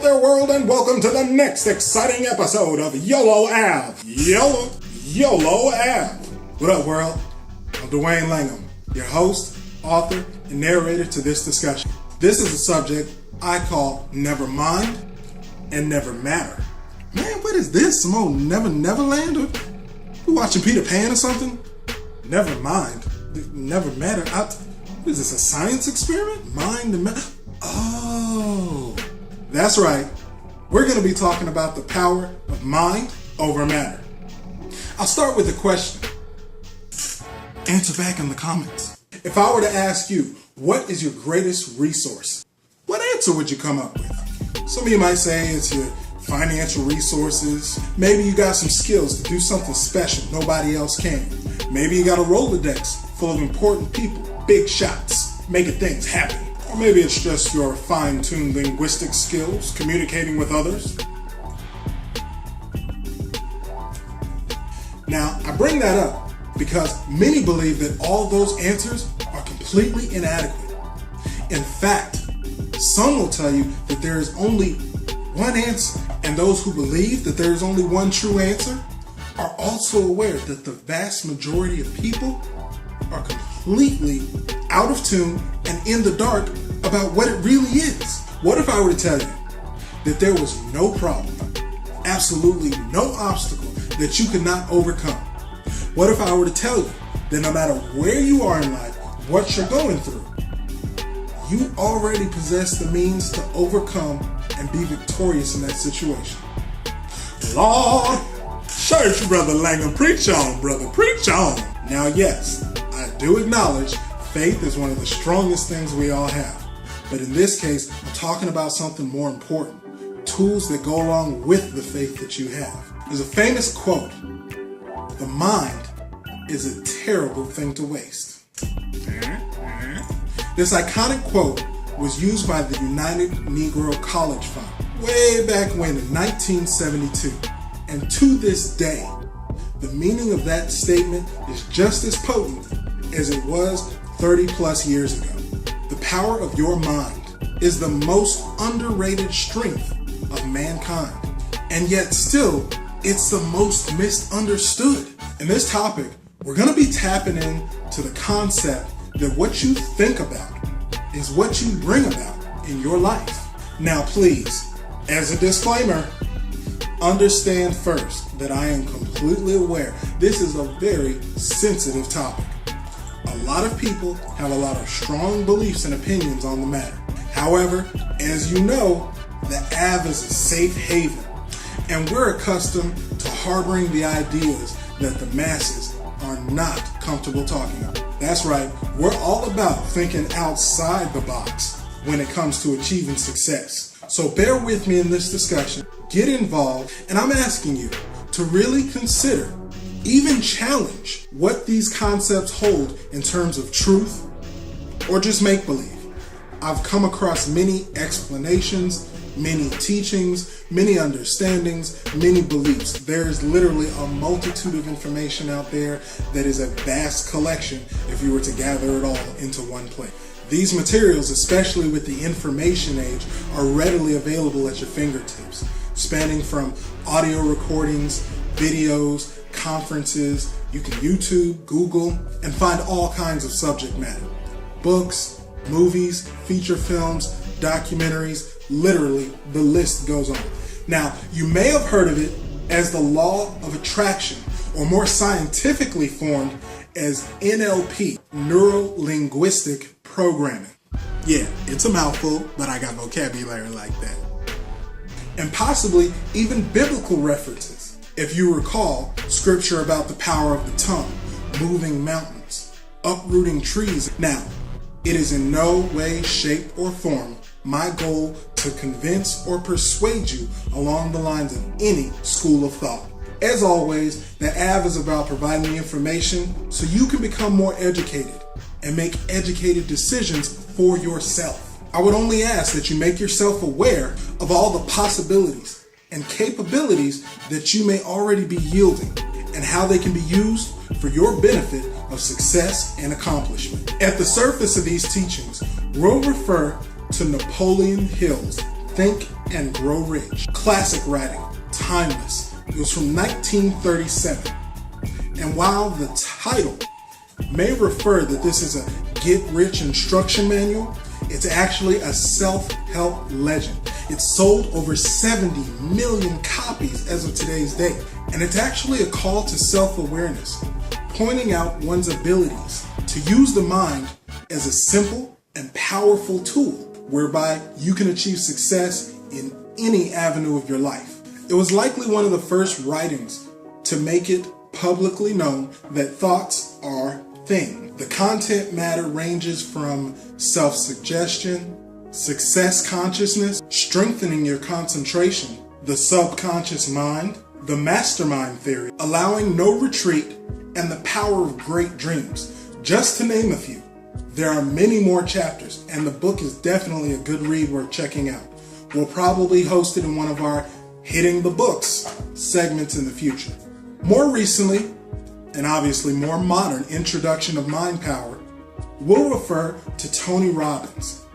there, world, and welcome to the next exciting episode of YOLO Av. YOLO Av. What up, world? I'm Dwayne Langham, your host, author, and narrator to this discussion. This is a subject I call Never Mind and Never Matter. Man, what is this? Some old Neverland? Or we watching Peter Pan or something? Never mind. Never matter. What is this, a science experiment? Mind and matter? Oh, that's right. We're going to be talking about the power of mind over matter. I'll start with a question. Answer back in the comments. If I were to ask you, what is your greatest resource? What answer would you come up with? Some of you might say it's your financial resources. Maybe you got some skills to do something special nobody else can. Maybe you got a Rolodex full of important people, big shots, making things happen. Or maybe it's just your fine-tuned linguistic skills, communicating with others. Now, I bring that up because many believe that all those answers are completely inadequate. In fact, some will tell you that there is only one answer, and those who believe that there is only one true answer are also aware that the vast majority of people are completely out of tune and in the dark about what it really is. What if I were to tell you that there was no problem, absolutely no obstacle that you could not overcome? What if I were to tell you that no matter where you are in life, what you're going through, you already possess the means to overcome and be victorious in that situation? Lord, church, Brother Langham, preach on, brother, preach on. Now, yes, I do acknowledge faith is one of the strongest things we all have. But in this case, I'm talking about something more important. Tools that go along with the faith that you have. There's a famous quote: the mind is a terrible thing to waste. This iconic quote was used by the United Negro College Fund way back when in 1972. And to this day, the meaning of that statement is just as potent as it was 30 plus years ago. The power of your mind is the most underrated strength of mankind. And yet still, it's the most misunderstood. In this topic, we're going to be tapping into the concept that what you think about is what you bring about in your life. Now, please, as a disclaimer, understand first that I am completely aware this is a very sensitive topic. A lot of people have a lot of strong beliefs and opinions on the matter. However, as you know, the Av is a safe haven, and we're accustomed to harboring the ideas that the masses are not comfortable talking about. That's right, we're all about thinking outside the box when it comes to achieving success. So bear with me in this discussion, get involved, and I'm asking you to really consider, even challenge what these concepts hold in terms of truth or just make-believe. I've come across many explanations, many teachings, many understandings, many beliefs. There is literally a multitude of information out there that is a vast collection if you were to gather it all into one place. These materials, especially with the information age, are readily available at your fingertips, spanning from audio recordings, videos, conferences. You can YouTube, Google, and find all kinds of subject matter. Books, movies, feature films, documentaries, literally the list goes on. Now, you may have heard of it as the law of attraction, or more scientifically formed as NLP, neuro-linguistic programming. Yeah, it's a mouthful, but I got vocabulary like that. And possibly even biblical references. If you recall, scripture about the power of the tongue, moving mountains, uprooting trees. Now, it is in no way, shape, or form my goal to convince or persuade you along the lines of any school of thought. As always, the Av is about providing the information so you can become more educated and make educated decisions for yourself. I would only ask that you make yourself aware of all the possibilities and capabilities that you may already be yielding and how they can be used for your benefit of success and accomplishment. At the surface of these teachings, we'll refer to Napoleon Hill's Think, and Grow Rich. Classic writing, timeless. It was from 1937. And while the title may refer that this is a get-rich instruction manual, it's actually a self-help legend. It's sold over 70 million copies as of today's date. And it's actually a call to self-awareness, pointing out one's abilities to use the mind as a simple and powerful tool whereby you can achieve success in any avenue of your life. It was likely one of the first writings to make it publicly known that thoughts are things. The content matter ranges from self-suggestion, success consciousness, strengthening your concentration, the subconscious mind, the mastermind theory, allowing no retreat, and the power of great dreams, just to name a few. There are many more chapters, and the book is definitely a good read worth checking out. We'll probably host it in one of our Hitting the Books segments in the future. More recently, and obviously more modern introduction of mind power, we'll refer to Tony Robbins.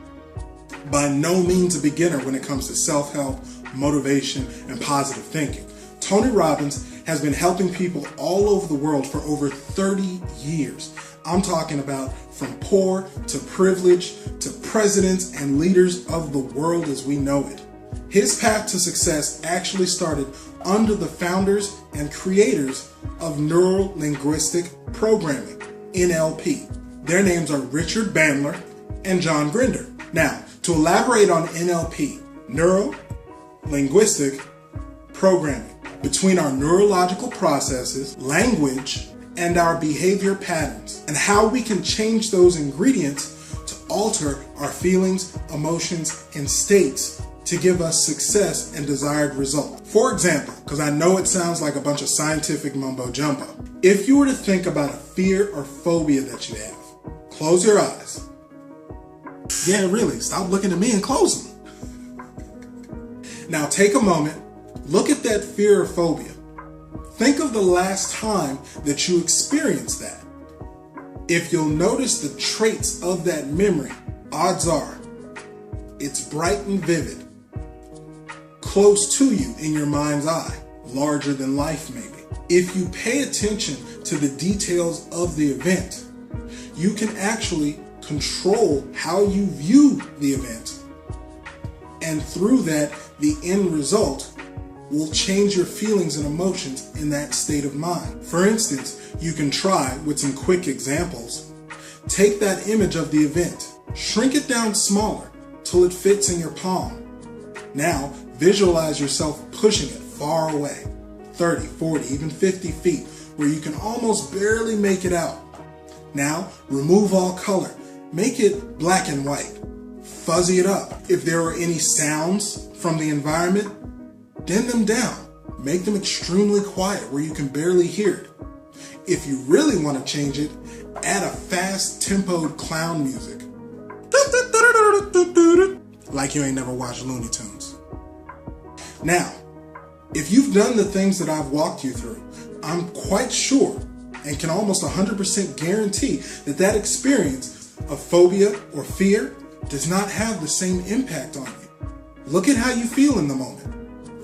By no means a beginner when it comes to self-help, motivation, and positive thinking. Tony Robbins has been helping people all over the world for over 30 years. I'm talking about from poor to privileged to presidents and leaders of the world as we know it. His path to success actually started under the founders and creators of Neuro-Linguistic Programming, NLP. Their names are Richard Bandler and John Grinder. Now, to elaborate on NLP, Neuro-Linguistic Programming, between our neurological processes, language, and our behavior patterns, and how we can change those ingredients to alter our feelings, emotions, and states to give us success and desired results. For example, because I know it sounds like a bunch of scientific mumbo jumbo, if you were to think about a fear or phobia that you have, close your eyes. Yeah, really, stop looking at me and close them. Now take a moment, look at that fear or phobia. Think of the last time that you experienced that. If you'll notice the traits of that memory, odds are it's bright and vivid, close to you in your mind's eye, larger than life maybe. If you pay attention to the details of the event, you can actually control how you view the event. And through that, the end result will change your feelings and emotions in that state of mind. For instance, you can try with some quick examples. Take that image of the event, shrink it down smaller till it fits in your palm. Now, visualize yourself pushing it far away, 30, 40, even 50 feet, where you can almost barely make it out. Now, remove all color. Make it black and white. Fuzzy it up. If there are any sounds from the environment, dim them down. Make them extremely quiet where you can barely hear it. If you really want to change it, add a fast tempoed clown music. Like you ain't never watched Looney Tunes. Now, if you've done the things that I've walked you through, I'm quite sure and can almost 100% guarantee that that experience of phobia or fear does not have the same impact on you. Look at how you feel in the moment.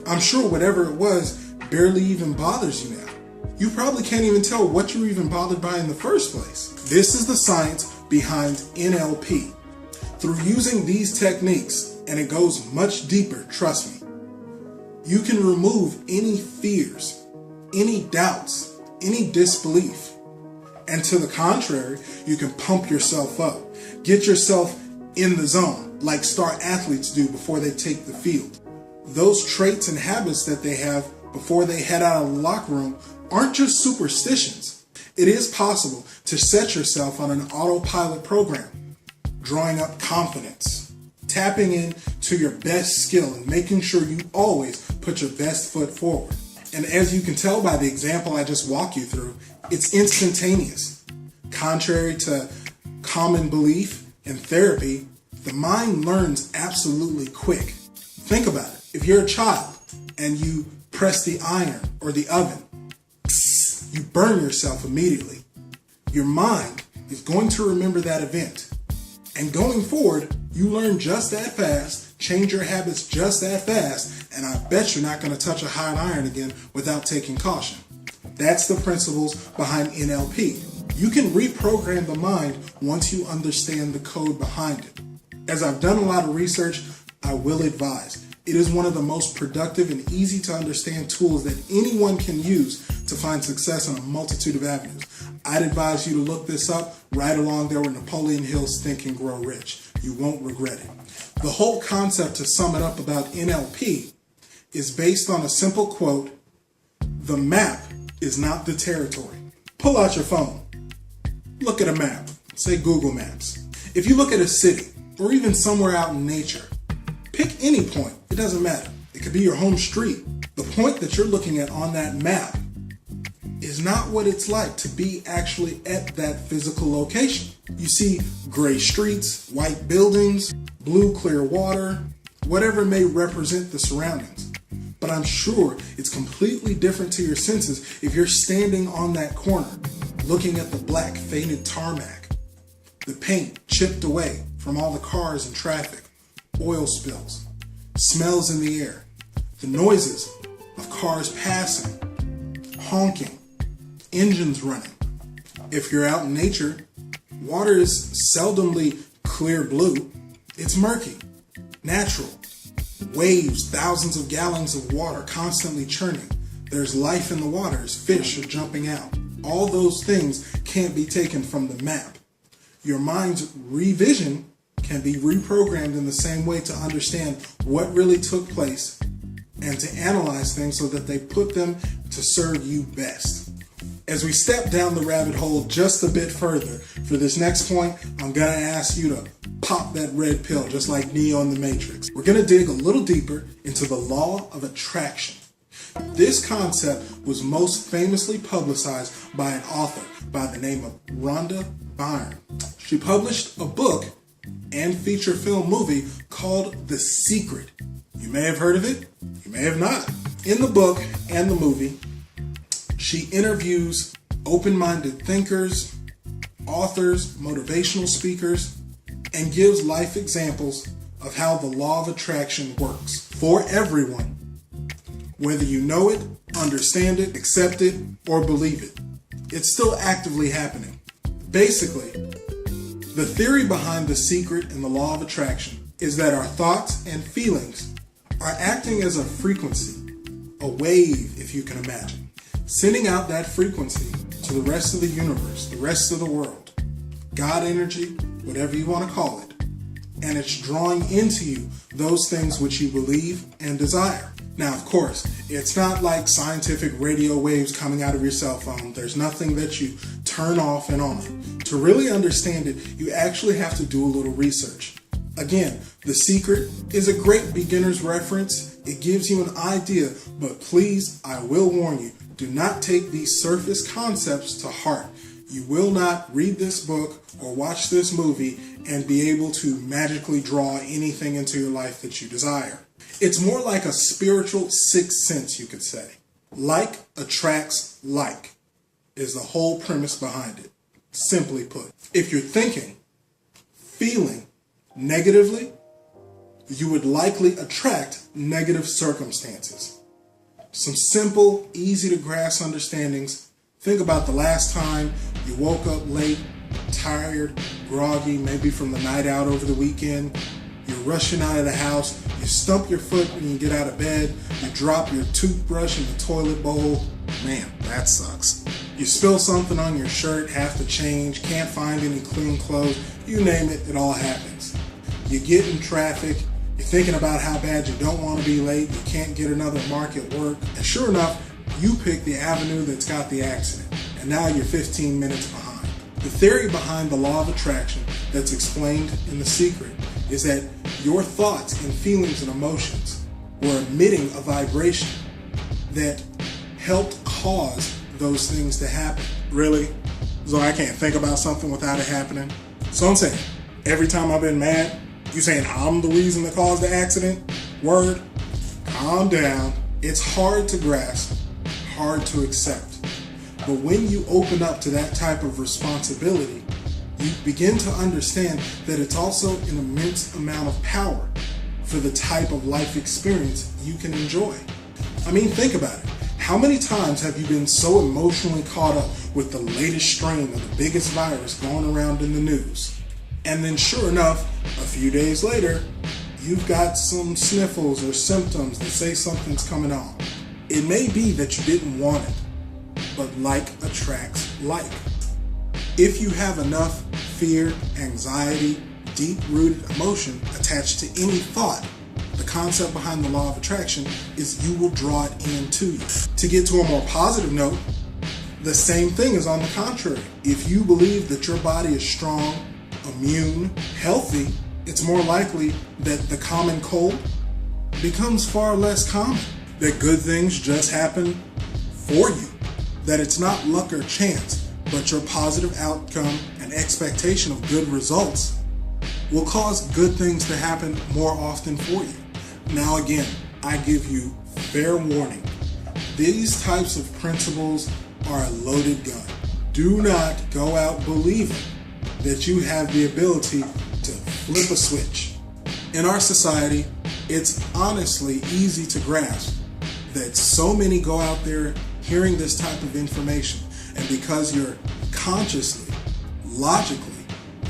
I'm sure whatever it was barely even bothers you now. You probably can't even tell what you were even bothered by in the first place. This is the science behind NLP. Through using these techniques, and it goes much deeper, trust me, you can remove any fears, any doubts, any disbelief. And to the contrary, you can pump yourself up. Get yourself in the zone, like star athletes do before they take the field. Those traits and habits that they have before they head out of the locker room aren't just superstitions. It is possible to set yourself on an autopilot program, drawing up confidence, tapping into your best skill and making sure you always put your best foot forward. And as you can tell by the example I just walked you through, it's instantaneous. Contrary to common belief in therapy, the mind learns absolutely quick. Think about it. If you're a child and you press the iron or the oven, you burn yourself immediately. Your mind is going to remember that event. And going forward, you learn just that fast Change your habits just that fast, and I bet you're not going to touch a hot iron again without taking caution. That's the principles behind NLP. You can reprogram the mind once you understand the code behind it. As I've done a lot of research, I will advise, it is one of the most productive and easy to understand tools that anyone can use to find success on a multitude of avenues. I'd advise you to look this up right along there with Napoleon Hill's Think and Grow Rich. You won't regret it. The whole concept, to sum it up, about NLP is based on a simple quote: the map is not the territory. Pull out your phone. Look at a map. Say Google Maps. If you look at a city or even somewhere out in nature, pick any point. It doesn't matter. It could be your home street. The point that you're looking at on that map is not what it's like to be actually at that physical location. You see gray streets, white buildings, blue clear water, whatever may represent the surroundings. But I'm sure it's completely different to your senses if you're standing on that corner, looking at the black faded tarmac, the paint chipped away from all the cars and traffic, oil spills, smells in the air, the noises of cars passing, honking, engines running. If you're out in nature, water is seldomly clear blue. It's murky, natural. Waves, thousands of gallons of water constantly churning. There's life in the water as fish are jumping out. All those things can't be taken from the map. Your mind's revision can be reprogrammed in the same way to understand what really took place and to analyze things so that they put them to serve you best. As we step down the rabbit hole just a bit further, for this next point, I'm going to ask you to pop that red pill just like Neo in the Matrix. We're going to dig a little deeper into the law of attraction. This concept was most famously publicized by an author by the name of Rhonda Byrne. She published a book and feature film movie called The Secret. You may have heard of it, you may have not. In the book and the movie, she interviews open-minded thinkers, authors, motivational speakers, and gives life examples of how the law of attraction works for everyone, whether you know it, understand it, accept it, or believe it. It's still actively happening. Basically, the theory behind The Secret and the law of attraction is that our thoughts and feelings are acting as a frequency, a wave, if you can imagine, sending out that frequency to the rest of the universe, the rest of the world, God energy, whatever you want to call it, and it's drawing into you those things which you believe and desire. Now, of course, it's not like scientific radio waves coming out of your cell phone. There's nothing that you turn off and on. To really understand it, you actually have to do a little research. Again, The Secret is a great beginner's reference. It gives you an idea, but please, I will warn you, do not take these surface concepts to heart. You will not read this book or watch this movie and be able to magically draw anything into your life that you desire. It's more like a spiritual sixth sense, you could say. Like attracts like is the whole premise behind it. Simply put, if you're thinking, feeling negatively, you would likely attract negative circumstances. Some simple, easy to grasp understandings. Think about the last time you woke up late, tired, groggy, maybe from the night out over the weekend. You're rushing out of the house, you stump your foot when you get out of bed, you drop your toothbrush in the toilet bowl. Man, that sucks. You spill something on your shirt, have to change, can't find any clean clothes, you name it, it all happens. You get in traffic, you're thinking about how bad you don't want to be late, you can't get another mark at work, and sure enough, you pick the avenue that's got the accident, and now you're 15 minutes behind. The theory behind the law of attraction that's explained in The Secret is that your thoughts and feelings and emotions were emitting a vibration that helped cause those things to happen. Really? So I can't think about something without it happening? So I'm saying, every time I've been mad, you saying I'm the reason that caused the accident? Word? Calm down. It's hard to grasp, hard to accept. But when you open up to that type of responsibility, you begin to understand that it's also an immense amount of power for the type of life experience you can enjoy. I mean, think about it. How many times have you been so emotionally caught up with the latest strain of the biggest virus going around in the news? And then sure enough, a few days later, you've got some sniffles or symptoms that say something's coming on. It may be that you didn't want it, but like attracts like. If you have enough fear, anxiety, deep-rooted emotion attached to any thought, the concept behind the law of attraction is you will draw it into you. To get to a more positive note, the same thing is on the contrary. If you believe that your body is strong, immune, healthy, it's more likely that the common cold becomes far less common, that good things just happen for you, that it's not luck or chance, but your positive outcome and expectation of good results will cause good things to happen more often for you. Now again, I give you fair warning. These types of principles are a loaded gun. Do not go out believing that you have the ability to flip a switch. In our society, it's honestly easy to grasp that so many go out there hearing this type of information, and because you're consciously, logically,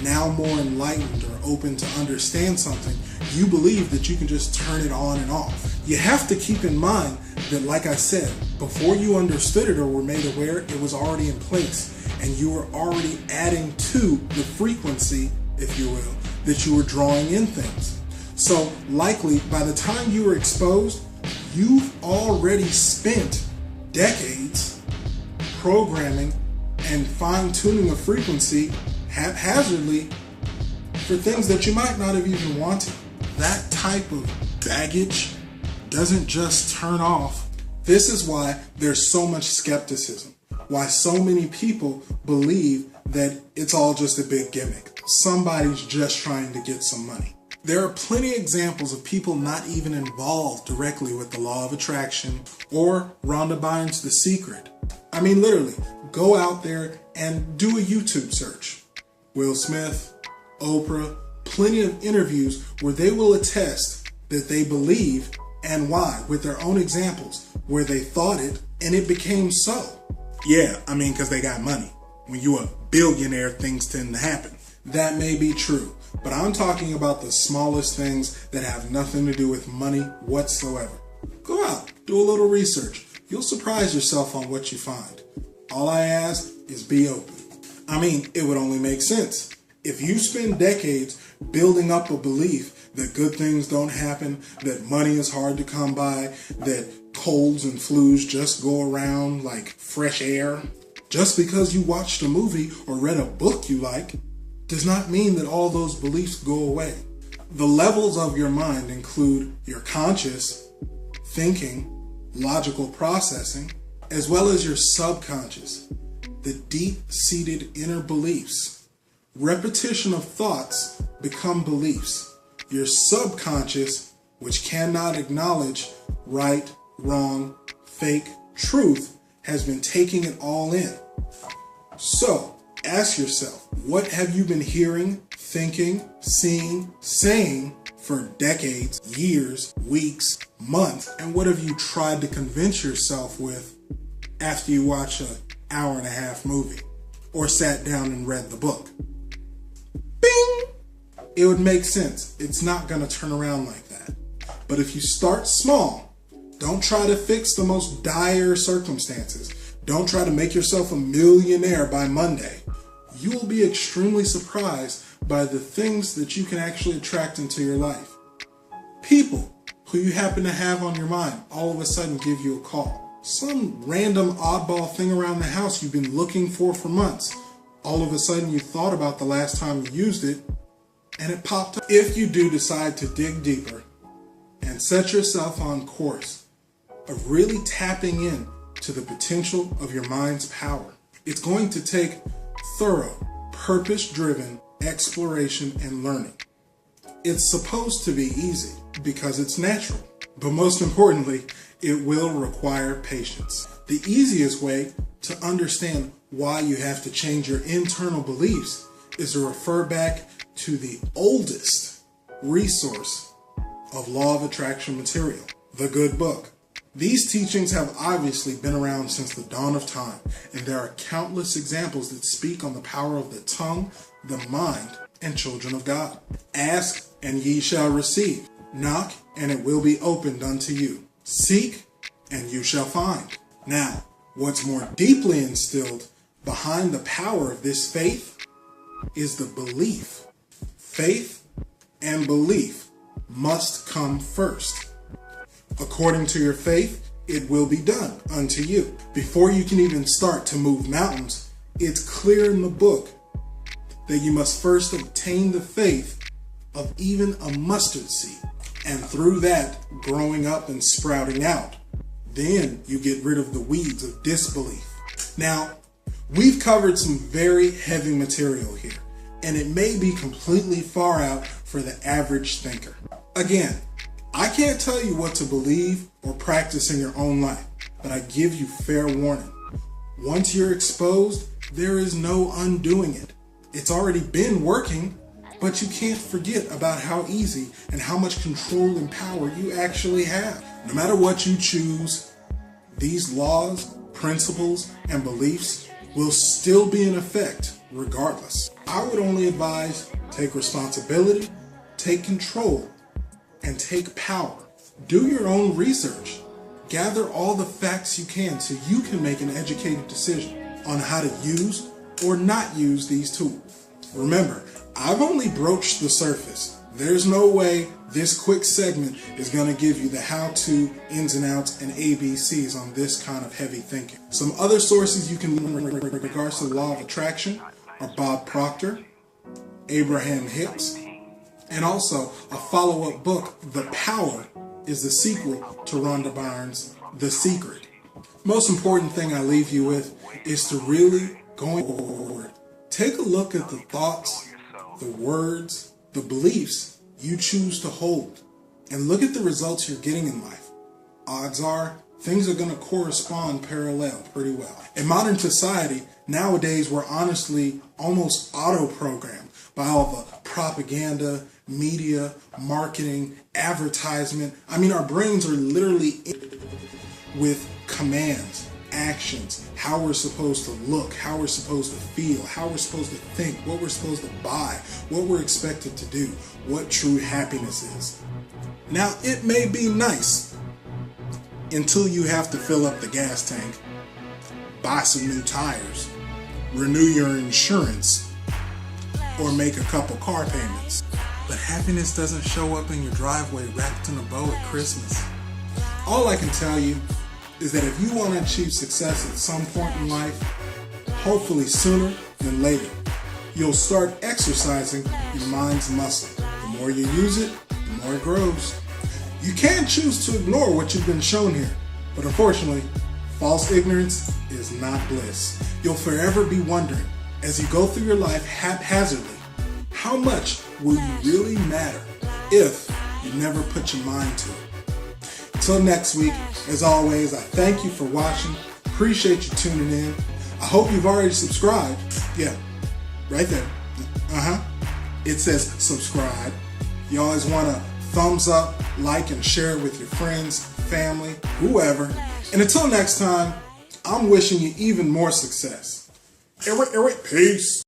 now more enlightened or open to understand something, you believe that you can just turn it on and off. You have to keep in mind that, like I said, before you understood it or were made aware, it was already in place, and you were already adding to the frequency, if you will, that you were drawing in things. So likely, by the time you were exposed, you've already spent decades programming and fine-tuning a frequency haphazardly for things that you might not have even wanted. That type of baggage doesn't just turn off. This is why there's so much skepticism, why so many people believe that it's all just a big gimmick. Somebody's just trying to get some money. There are plenty of examples of people not even involved directly with the law of attraction or Rhonda Byrne's The Secret. I mean, literally, go out there and do a YouTube search. Will Smith, Oprah, plenty of interviews where they will attest that they believe and why, with their own examples, where they thought it and it became so. Yeah, I mean, because they got money. When you're a billionaire, things tend to happen. That may be true, but I'm talking about the smallest things that have nothing to do with money whatsoever. Go out, do a little research. You'll surprise yourself on what you find. All I ask is be open. I mean, it would only make sense. If you spend decades building up a belief that good things don't happen, that money is hard to come by, that colds and flus just go around like fresh air, just because you watched a movie or read a book you like, does not mean that all those beliefs go away. The levels of your mind include your conscious thinking, logical processing, as well as your subconscious, the deep-seated inner beliefs. Repetition of thoughts become beliefs. Your subconscious, which cannot acknowledge right, wrong, fake, truth, has been taking it all in. So, ask yourself, what have you been hearing, thinking, seeing, saying for decades, years, weeks, months, and what have you tried to convince yourself with after you watch an hour-and-a-half movie or sat down and read the book? Bing! It would make sense. It's not going to turn around like that. But if you start small, don't try to fix the most dire circumstances. Don't try to make yourself a millionaire by Monday. You will be extremely surprised by the things that you can actually attract into your life. People who you happen to have on your mind all of a sudden give you a call. Some random oddball thing around the house you've been looking for months. All of a sudden you thought about the last time you used it and it popped up. If you do decide to dig deeper and set yourself on course of really tapping in to the potential of your mind's power, it's going to take thorough, purpose-driven exploration and learning. It's supposed to be easy because it's natural, but most importantly, it will require patience. The easiest way to understand why you have to change your internal beliefs is to refer back to the oldest resource of law of attraction material, the good book. These teachings have obviously been around since the dawn of time, and there are countless examples that speak on the power of the tongue, the mind, and children of God. Ask, and ye shall receive. Knock, and it will be opened unto you. Seek, and you shall find. Now, what's more deeply instilled behind the power of this faith is the belief. Faith and belief must come first. According to your faith, it will be done unto you. Before you can even start to move mountains, it's clear in the book that you must first obtain the faith of even a mustard seed. And through that, growing up and sprouting out, then you get rid of the weeds of disbelief. Now, we've covered some very heavy material here, and it may be completely far out for the average thinker. Again, I can't tell you what to believe or practice in your own life, but I give you fair warning. Once you're exposed, there is no undoing it. It's already been working, but you can't forget about how easy and how much control and power you actually have. No matter what you choose, these laws, principles, and beliefs will still be in effect regardless. I would only advise take responsibility, take control, and take power. Do your own research. Gather all the facts you can so you can make an educated decision on how to use or not use these tools. Remember, I've only broached the surface. There's no way this quick segment is going to give you the how-to, ins and outs, and ABCs on this kind of heavy thinking. Some other sources you can learn in regards to the law of attraction are Bob Proctor, Abraham Hicks, and also a follow-up book, The Power, is the sequel to Rhonda Byrne's The Secret. Most important thing I leave you with is to really, going forward, take a look at the thoughts, the words, the beliefs you choose to hold, and look at the results you're getting in life. Odds are, things are going to correspond parallel pretty well. In modern society, nowadays we're honestly almost auto-programmed by all the propaganda, media, marketing, advertisement. I mean, our brains are literally with commands, actions, how we're supposed to look, how we're supposed to feel, how we're supposed to think, what we're supposed to buy, what we're expected to do, what true happiness is. Now, it may be nice until you have to fill up the gas tank, buy some new tires, renew your insurance, or make a couple car payments. But happiness doesn't show up in your driveway wrapped in a bow at Christmas. All I can tell you is that if you want to achieve success at some point in life, hopefully sooner than later, you'll start exercising your mind's muscle. The more you use it, the more it grows. You can choose to ignore what you've been shown here, but unfortunately, false ignorance is not bliss. You'll forever be wondering, as you go through your life haphazardly, how much will you really matter if you never put your mind to it? Until next week, as always, I thank you for watching. Appreciate you tuning in. I hope you've already subscribed. Yeah, right there. It says subscribe. You always want to thumbs up, like, and share it with your friends, family, whoever. And until next time, I'm wishing you even more success. Peace.